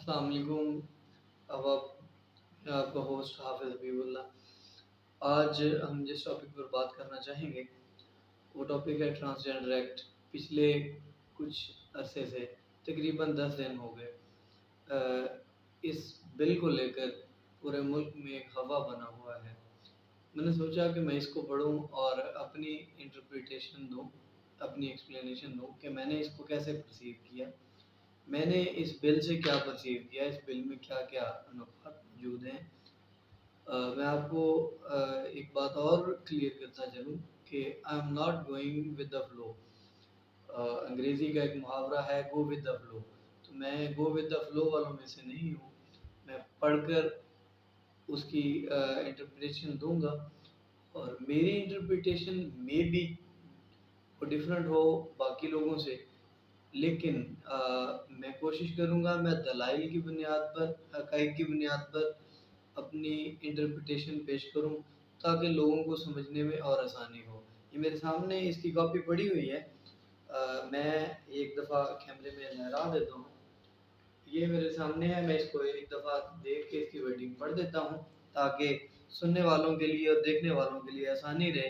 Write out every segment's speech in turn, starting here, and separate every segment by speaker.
Speaker 1: अस्सलाम वालेकुम। अब आपका होस्ट हाफिज़ हबीबुल्लाह। आज हम जिस टॉपिक पर बात करना चाहेंगे वो टॉपिक है ट्रांसजेंडर एक्ट। पिछले कुछ अरसे से तकरीबन 10 दिन हो गए इस बिल को लेकर पूरे मुल्क में एक हवा बना हुआ है। मैंने सोचा कि मैं इसको पढूं और अपनी इंटरप्रिटेशन दूं, अपनी एक्सप्लेनेशन दूं कि मैंने इसको कैसे परसीव किया, मैंने इस बिल से क्या परसीव किया, इस बिल में क्या क्या नुक़ात मौजूद हैं। मैं आपको एक बात और क्लियर करता चलूँ कि I am not going with the flow. अंग्रेज़ी का एक मुहावरा है गो विद द फ्लो, तो मैं गो विद द फ्लो वालों में से नहीं हूँ। मैं पढ़कर उसकी इंटरप्रिटेशन दूंगा और मेरी इंटरप्रिटेशन में भी वो डिफरेंट हो बाकी लोगों से, लेकिन मैं कोशिश करूँगा मैं दलाइल की बुनियाद पर, हक़ाइक़ की बुनियाद पर अपनी इंटरप्रिटेशन पेश करूँ ताकि लोगों को समझने में और आसानी हो। ये मेरे सामने इसकी कॉपी पड़ी हुई है। मैं एक दफ़ा कैमरे में लहरा देता हूँ। ये मेरे सामने है, मैं इसको एक दफ़ा देख के इसकी वर्डिंग पढ़ देता हूँ ताकि सुनने वालों के लिए और देखने वालों के लिए आसानी रहे।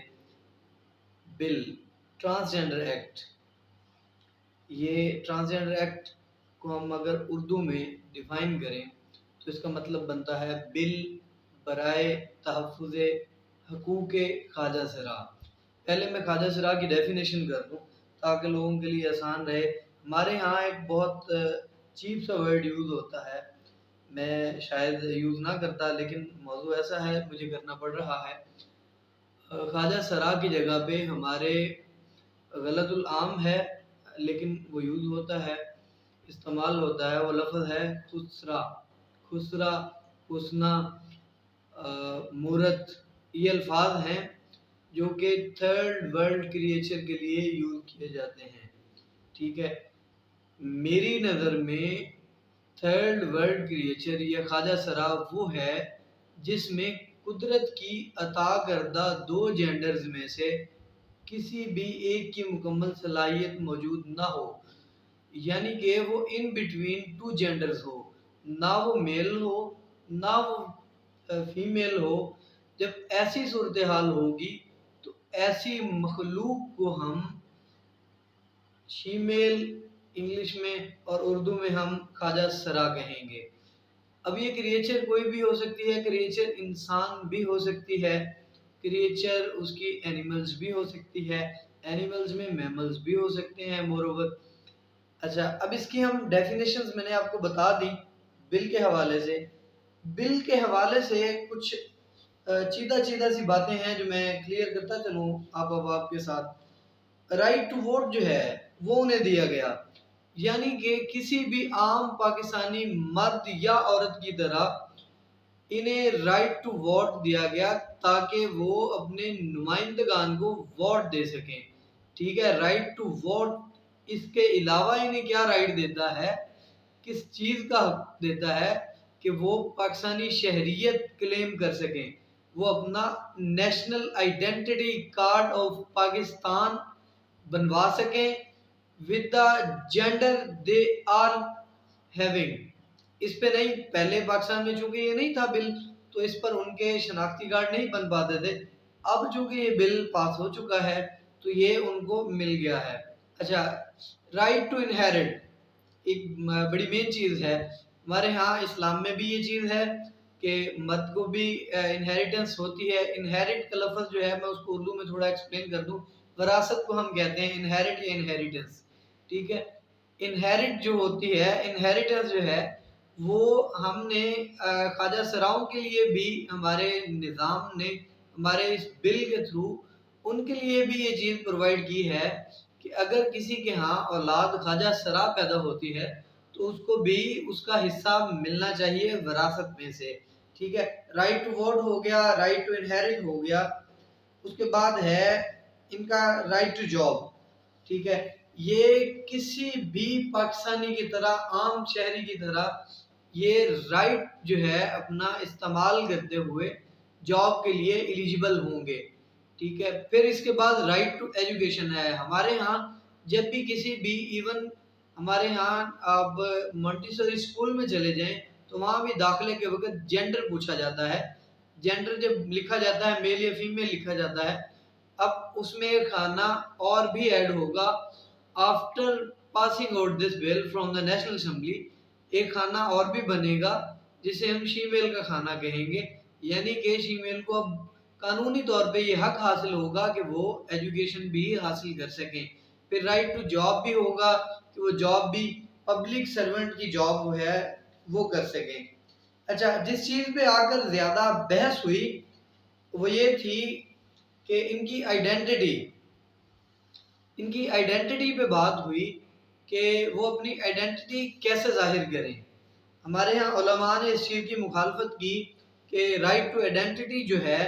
Speaker 1: बिल ट्रांसजेंडर एक्ट, ये ट्रांसजेंडर एक्ट को हम अगर उर्दू में डिफ़ाइन करें तो इसका मतलब बनता है बिल बराए तहफ़्फ़ुज़ हकूक़े ख्वाजा सरा। पहले मैं ख्वाजा सरा की डेफिनेशन कर दूँ ताकि लोगों के लिए आसान रहे। हमारे यहाँ एक बहुत चीप सा वर्ड यूज़ होता है, मैं शायद यूज़ ना करता लेकिन मौज़ू ऐसा है मुझे करना पड़ रहा है। ख्वाजा सरा की जगह पे हमारे गलतुल आम है लेकिन वो यूज़ होता है, इस्तेमाल होता है, वो लफ्ज़ है खुसरा। खुसरा, हुस्ना, मूरत, ये अल्फाज हैं जो कि थर्ड वर्ल्ड क्रिएचर के लिए यूज़ किए जाते हैं। ठीक है, मेरी नज़र में थर्ड वर्ल्ड क्रिएचर या ख्वाजा सरा वो है जिसमें कुदरत की अता करदा दो जेंडर्स में से किसी भी एक की मुकम्मल सलाहियत मौजूद ना हो, यानी कि वो इन बिटवीन टू जेंडर्स हो, ना वो मेल हो ना वो फीमेल हो। जब ऐसी सूरत हाल होगी तो ऐसी मखलूक को हम शीमेल इंग्लिश में और उर्दू में हम ख्वाजा सरा कहेंगे। अब ये क्रिएचर कोई भी हो सकती है, क्रिएचर इंसान भी हो सकती है, क्रिएचर उसकी एनिमल्स भी हो सकती है, एनिमल्स में मैमल्स भी हो सकते हैं मोरओवर। अच्छा, अब इसकी हम डेफिनेशंस मैंने आपको बता दी बिल के हवाले से। बिल के हवाले से कुछ चीदा सी बातें हैं जो मैं क्लियर करता चलूँ अब आपके साथ। राइट टू वोट जो है वो उन्हें दिया गया, यानी कि किसी भी आम पाकिस्तानी मर्द या औरत की तरह इन्हें राइट टू वोट दिया गया ताकि वो अपने नुमाइंदगान को वोट दे सकें। ठीक है, राइट टू वोट। इसके अलावा इन्हें क्या राइट देता है, किस चीज़ का हक देता है कि वो पाकिस्तानी शहरियत क्लेम कर सकें, वो अपना national identity card of Pakistan बनवा सकें with the gender they are having. इस पे नहीं, पहले पाकिस्तान में चूंकि ये नहीं था बिल तो इस पर उनके शनाख्ती कार्ड नहीं बन पाते थे। अब चूंकि ये बिल पास हो चुका है तो ये उनको मिल गया है। अच्छा, राइट टू इनहेरिट एक बड़ी मेन चीज़ है। हमारे यहाँ इस्लाम में भी ये चीज़ है कि मर्द को भी इनहेरिटेंस होती है। इनहेरिट का लफ्ज़ जो है मैं उसको उर्दू में थोड़ा एक्सप्लेन कर दूँ। वरासत को हम कहते हैं इनहेरिट या इनहेरिटेंस। ठीक है, इनहेरिट जो होती है, इनहेरिटेंस जो है वो हमने ख्वाजा सराओं के लिए भी हमारे निज़ाम ने हमारे इस बिल के थ्रू उनके लिए भी ये चीज़ प्रोवाइड की है कि अगर किसी के यहाँ औलाद ख्वाजा सरा पैदा होती है तो उसको भी उसका हिस्सा मिलना चाहिए विरासत में से। ठीक है, राइट टू वोट हो गया, राइट टू इनहेरिट हो गया। उसके बाद है इनका राइट टू जॉब। ठीक है, ये किसी भी पाकिस्तानी की तरह, आम शहरी की तरह ये राइट जो है अपना इस्तेमाल करते हुए जॉब के लिए एलिजिबल होंगे। ठीक है, फिर इसके बाद राइट टू एजुकेशन है। हमारे यहाँ जब भी किसी भी इवन हमारे यहाँ आप मोंटेसरी स्कूल में चले जाएं तो वहाँ भी दाखिले के वक्त जेंडर पूछा जाता है। जेंडर जब लिखा जाता है, मेल या फीमेल लिखा जाता है, अब उसमें एक खाना और भी ऐड होगा। After passing out this bill from the national assembly, एक खाना और भी बनेगा जिसे हम शीमेल का खाना कहेंगे। यानी कि शीमेल को अब कानूनी तौर पे ये हक हासिल होगा कि वो एजुकेशन भी हासिल कर सकें। फिर राइट टू जॉब भी होगा कि वो जॉब भी पब्लिक सर्वेंट की जॉब है वो कर सकें। अच्छा, जिस चीज़ पे आकर ज़्यादा बहस हुई वो ये थी कि इनकी आइडेंटिटी पे बात हुई कि वो अपनी आइडेंटिटी कैसे जाहिर करें। हमारे यहाँ उलमा ने इस चीज़ की मुखालफत की कि राइट टू आइडेंटिटी जो है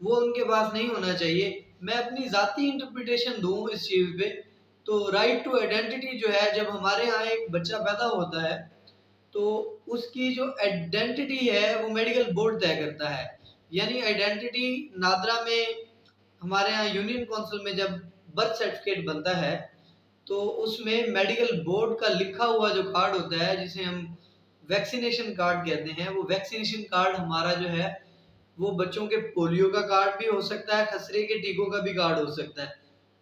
Speaker 1: वो उनके पास नहीं होना चाहिए। मैं अपनी ज़ाती इंटरप्रिटेशन दूँ इस चीज़ पे, तो राइट टू आइडेंटिटी जो है, जब हमारे यहाँ एक बच्चा पैदा होता है तो उसकी जो आइडेंटिटी है वो मेडिकल बोर्ड तय करता है। यानी आइडेंटिटी नादरा में हमारे यहाँ यूनियन काउंसिल में जब बर्थ सर्टिफिकेट बनता है तो उसमें मेडिकल बोर्ड का लिखा हुआ जो कार्ड होता है जिसे हम वैक्सीनेशन कार्ड कहते हैं, वो वैक्सीनेशन कार्ड हमारा जो है वो बच्चों के पोलियो का कार्ड भी हो सकता है, खसरे के टीकों का भी कार्ड हो सकता है।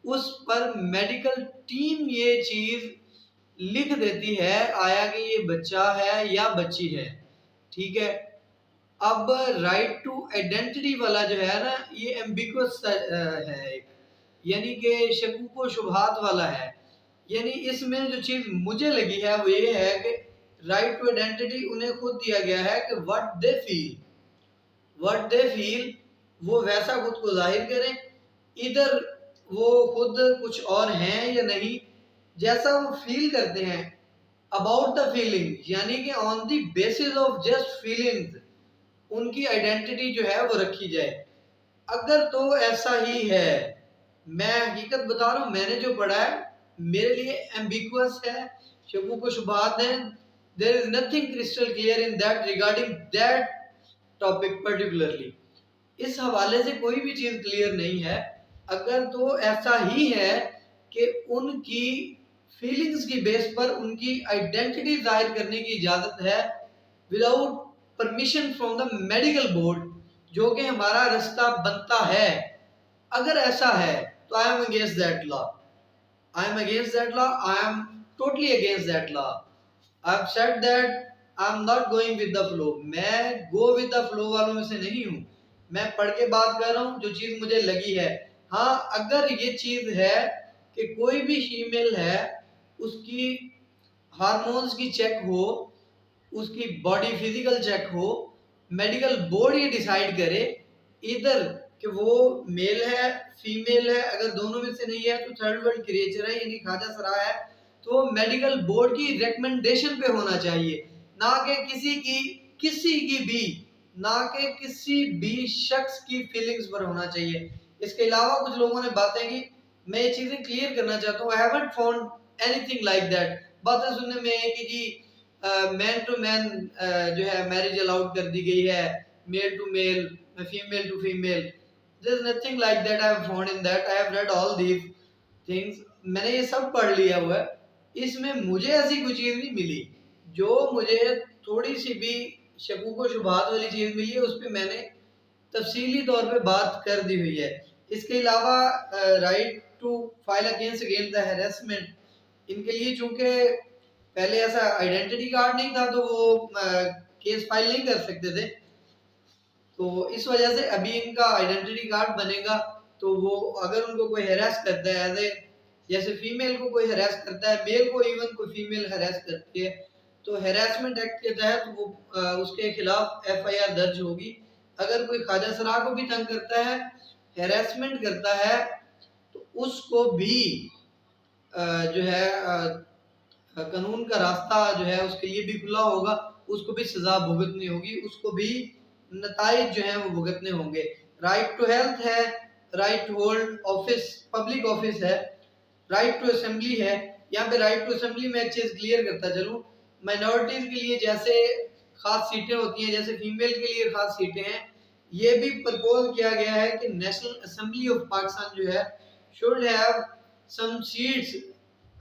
Speaker 1: उस पर मेडिकल टीम ये चीज लिख देती है आया कि ये बच्चा है या बच्ची है। ठीक है। अब राइट टू आइडेंटिटी वाला जो है ना, ये एम्बिगुअस है एक, यानी कि शकूक व शुबहात वाला है। यानी इसमें जो चीज मुझे लगी है वो ये है कि राइट टू आइडेंटिटी उन्हें खुद दिया गया है कि व्हाट दे फील वो वैसा खुद को जाहिर करें, इधर वो खुद कुछ और हैं या नहीं, जैसा वो फील करते हैं अबाउट द फीलिंग, यानी कि on the basis of just feelings उनकी आइडेंटिटी जो है वो रखी जाए। अगर तो ऐसा ही है, मैं हकीकत बता रहा हूँ, मैंने जो पढ़ा है मेरे लिए एम्बिगुअस है, शकूक व शुबहात है। There is nothing crystal clear in that regarding that topic particularly. इस हवाले से कोई भी चीज क्लियर नहीं है। अगर तो ऐसा ही है कि उनकी फीलिंग्स की बेस पर उनकी आइडेंटिटी जाहिर करने की इजाजत है without permission from the medical board, जो कि हमारा रास्ता बनता है। अगर ऐसा है तो I am against that law, I am against that law, I am totally against that law. I have said that I am not going with the flow. मैं गो विद द फ्लो वालों में से नहीं हूँ। मैं पढ़ के बात कर रहा हूँ जो चीज मुझे लगी है। हाँ, अगर ये चीज है कि कोई भी फीमेल है उसकी हार्मोन्स की चेक हो, उसकी बॉडी फिजिकल चेक हो, मेडिकल बोर्ड ये डिसाइड करे इधर कि वो मेल है फीमेल है, अगर दोनों में से नहीं है तो थर्ड वर्ल्ड क्रिएचर है यानी खाजा सरा है, तो मेडिकल बोर्ड की रिकमेंडेशन पे होना चाहिए, ना कि किसी की भी, ना कि किसी भी शख्स की फीलिंग्स पर होना चाहिए। इसके अलावा कुछ लोगों ने बातें की, मैं ये चीजें क्लियर करना चाहता हूँ। I haven't found anything like that. बातें सुनने में है कि जी मैन टू मैन जो है मैरिज अलाउड कर दी गई है, male to male, female to female. There is nothing like that I have found in that. I have read all these things. मैंने ये सब पढ़ लिया हुआ है। इसमें मुझे ऐसी कोई चीज नहीं मिली जो मुझे थोड़ी सी भी शकूक व शुबहात वाली चीज मिली है, उस पर मैंने तफसीली तौर पे बात कर दी हुई है। इसके अलावा right to file against the harassment, इनके लिए चूंकि पहले ऐसा आइडेंटिटी कार्ड नहीं था तो वो केस फाइल नहीं कर सकते थे, तो इस वजह से अभी इनका आइडेंटिटी कार्ड बनेगा। तो वो अगर उनको कोई हैरेस करता है एज ए, जैसे फीमेल को कोई हैरेस करता है, मेल को इवन कोई फीमेल हैरेस करती है, तो हैरेसमेंट एक्ट के तहत वो उसके खिलाफ एफआईआर दर्ज होगी। अगर कोई ख्वाजा सरा को भी तंग करता है, हैरेसमेंट करता है, तो उसको भी जो है कानून का रास्ता जो है उसके लिए भी खुला होगा, उसको भी सजा भुगतनी होगी, उसको भी नताइज जो है वो भुगतने होंगे। राइट टू हेल्थ है, right to hold office, public office है, राइट टू असेंबली है। यहाँ पे राइट टू असेंबली में एक चीज क्लियर करता चलूं, माइनॉरिटीज के लिए जैसे खास सीटें होती हैं, जैसे फीमेल के लिए खास सीटें हैं, ये भी प्रपोज किया गया है कि नेशनल असेंबली ऑफ पाकिस्तान जो है should have some seats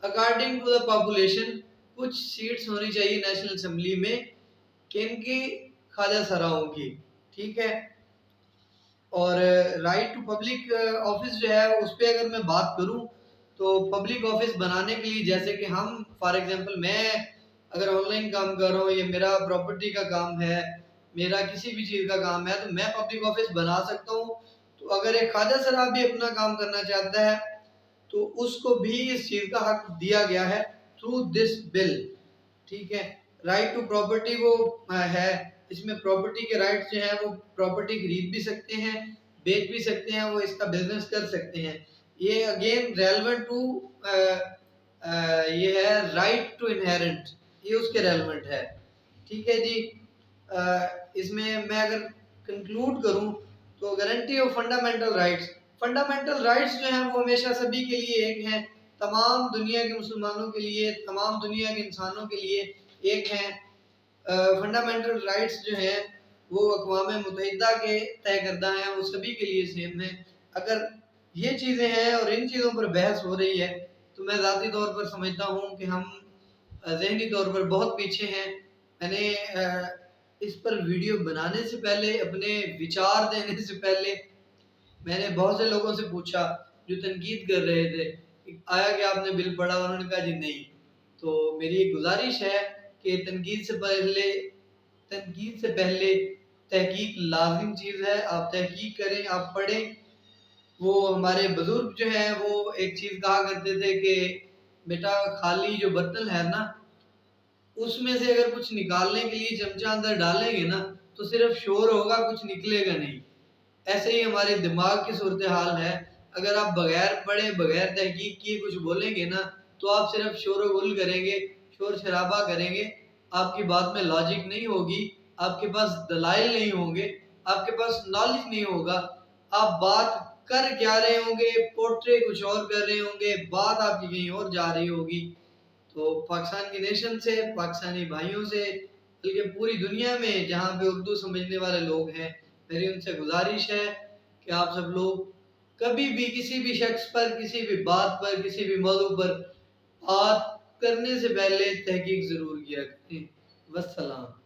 Speaker 1: according to the population कुछ सीट्स होनी चाहिए नेशनल असेंबली में किनकी, ख्वाजा सराओं की, ठीक है। और राइट टू पब्लिक ऑफिस जो है उस पर अगर मैं बात करूं तो पब्लिक ऑफिस बनाने के लिए, जैसे कि हम फॉर एग्जांपल मैं अगर ऑनलाइन काम कर रहा हूँ, ये मेरा प्रॉपर्टी का काम है, मेरा किसी भी चीज़ का काम है, तो मैं पब्लिक ऑफिस बना सकता हूँ। तो अगर एक ख्वाजा सराब भी अपना काम करना चाहता है तो उसको भी इस चीज़ का हक दिया गया है थ्रू दिस बिल, ठीक है। राइट टू प्रॉपर्टी वो है, इसमें प्रॉपर्टी के राइट्स जो हैं वो प्रॉपर्टी खरीद भी सकते हैं, बेच भी सकते हैं, वो इसका बिजनेस कर सकते हैं। ये अगेन रेलेवेंट टू ये है राइट टू इनहेरेंट, ये उसके रेलेवेंट है, ठीक है जी। इसमें मैं अगर कंक्लूड करूं तो guarantee of fundamental rights, fundamental rights जो हैं वो हमेशा सभी के लिए एक हैं, तमाम दुनिया के मुसलमानों के लिए, तमाम दुनिया के इंसानों के लिए एक हैं। फंडामेंटल राइट्स जो हैं वो अक़वाम मुत्तहिदा के तय करदा हैं, वो सभी के लिए सेम है। अगर ये चीज़ें हैं और इन चीज़ों पर बहस हो रही है तो मैं ज़ाती तौर पर समझता हूँ कि हम ज़हनी तौर पर बहुत पीछे हैं। मैंने इस पर वीडियो बनाने से पहले, अपने विचार देने से पहले मैंने बहुत से लोगों से पूछा जो तनकीद कर रहे थे कि आया कि आपने बिल पढ़ा, उन्होंने कहा जी नहीं। तो मेरी एक गुजारिश है कि तनकीद से पहले तहकीक लाजिम चीज़ है, आप तहकीक करें, आप पढ़ें। वो हमारे बुजुर्ग जो हैं वो एक चीज़ कहा करते थे कि बेटा खाली जो बर्तन है ना उसमें से अगर कुछ निकालने के लिए चमचा अंदर डालेंगे ना तो सिर्फ शोर होगा, कुछ निकलेगा नहीं। ऐसे ही हमारे दिमाग की सूरत हाल है। अगर आप बगैर पढ़े, बगैर तहकीक किए कुछ बोलेंगे ना तो आप सिर्फ शोर गुल करेंगे, शोर शराबा करेंगे, आपकी बात में लॉजिक नहीं होगी, आपके पास दलाइल नहीं होंगे, आपके पास नॉलेज नहीं होगा, आप बात कर क्या रहे होंगे, पोर्ट्रे कुछ और कर रहे होंगे, बात आपकी कहीं और जा रही होगी। तो पाकिस्तान की नेशन से, पाकिस्तानी भाइयों से, बल्कि पूरी दुनिया में जहाँ पे उर्दू समझने वाले लोग हैं, मेरी उनसे गुजारिश है कि आप सब लोग कभी भी किसी भी शख्स पर, किसी भी बात पर, किसी भी मौजू पर बात करने से पहले तहकीक ज़रूर किया करें। वस्सलाम।